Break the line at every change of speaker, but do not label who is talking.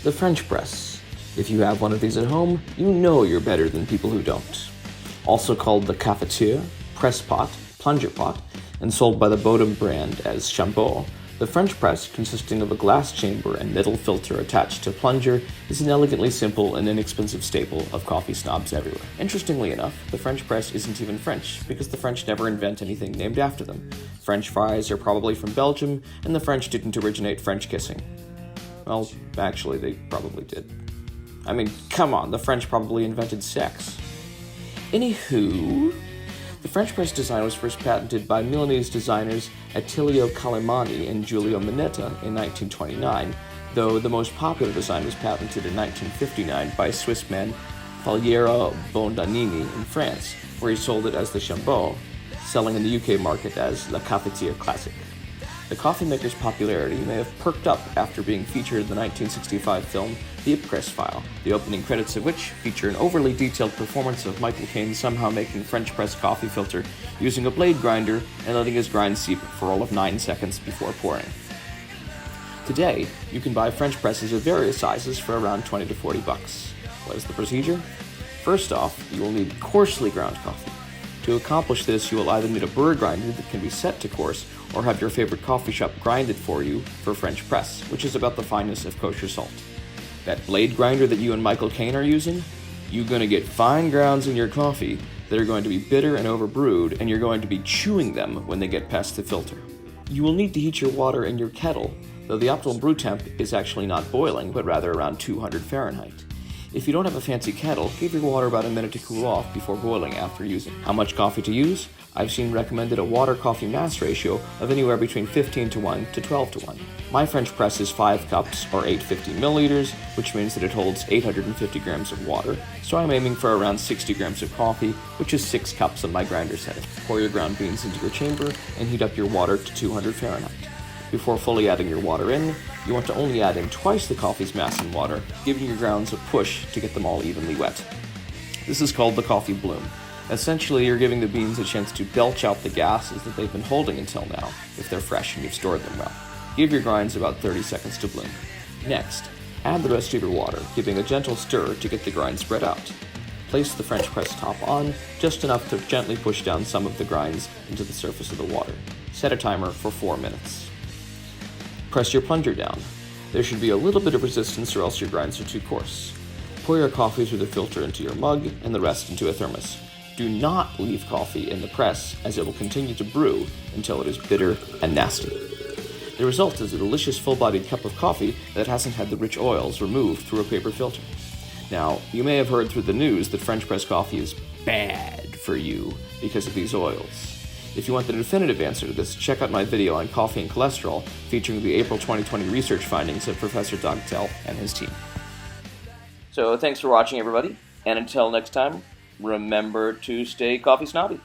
The French press. If you have one of these at home, you know you're better than people who don't. Also called the cafetière, press pot, plunger pot, and sold by the Bodum brand as Chambeau, the French press, consisting of a glass chamber and metal filter attached to a plunger, is an elegantly simple and inexpensive staple of coffee snobs everywhere. Interestingly enough, the French press isn't even French, because the French never invent anything named after them. French fries are probably from Belgium, and the French didn't originate French kissing. Well, actually, they probably did. I mean, come on, the French probably invented sex. Anywho, the French press design was first patented by Milanese designers Attilio Calimani and Giulio Minetta in 1929, though the most popular design was patented in 1959 by Swiss man Faliero Bondanini in France, where he sold it as the Chambeau, selling in the UK market as La Cafetière Classique. The coffee maker's popularity may have perked up after being featured in the 1965 film The Ipcress File, the opening credits of which feature an overly detailed performance of Michael Caine somehow making French press coffee filter using a blade grinder and letting his grind seep for all of 9 seconds before pouring. Today, you can buy French presses of various sizes for around $20 to $40. What is the procedure? First off, you will need coarsely ground coffee. To accomplish this, you will either need a brewer grinder that can be set to coarse, or have your favorite coffee shop grind it for you for French press, which is about the fineness of kosher salt. That blade grinder that you and Michael Caine are using, you're going to get fine grounds in your coffee that are going to be bitter and overbrewed, and you're going to be chewing them when they get past the filter. You will need to heat your water in your kettle, though the optimal brew temp is actually not boiling, but rather around 200 Fahrenheit. If you don't have a fancy kettle, give your water about a minute to cool off before boiling after using. How much coffee to use? I've seen recommended a water-coffee mass ratio of anywhere between 15 to 1 to 12 to 1. My French press is 5 cups, or 850 milliliters, which means that it holds 850 grams of water, so I'm aiming for around 60 grams of coffee, which is 6 cups on my grinder setting. Pour your ground beans into your chamber and heat up your water to 200 Fahrenheit. Before fully adding your water in, you want to only add in twice the coffee's mass in water, giving your grounds a push to get them all evenly wet. This is called the coffee bloom. Essentially, you're giving the beans a chance to belch out the gases that they've been holding until now, if they're fresh and you've stored them well. Give your grinds about 30 seconds to bloom. Next, add the rest of your water, giving a gentle stir to get the grind spread out. Place the French press top on, just enough to gently push down some of the grinds into the surface of the water. Set a timer for 4 minutes. Press your plunger down. There should be a little bit of resistance or else your grinds are too coarse. Pour your coffee through the filter into your mug and the rest into a thermos. Do not leave coffee in the press, as it will continue to brew until it is bitter and nasty. The result is a delicious full-bodied cup of coffee that hasn't had the rich oils removed through a paper filter. Now, you may have heard through the news that French press coffee is bad for you because of these oils. If you want the definitive answer to this, check out my video on coffee and cholesterol featuring the April 2020 research findings of Professor Dogtell and his team. So thanks for watching, everybody, and until next time, remember to stay coffee snobby.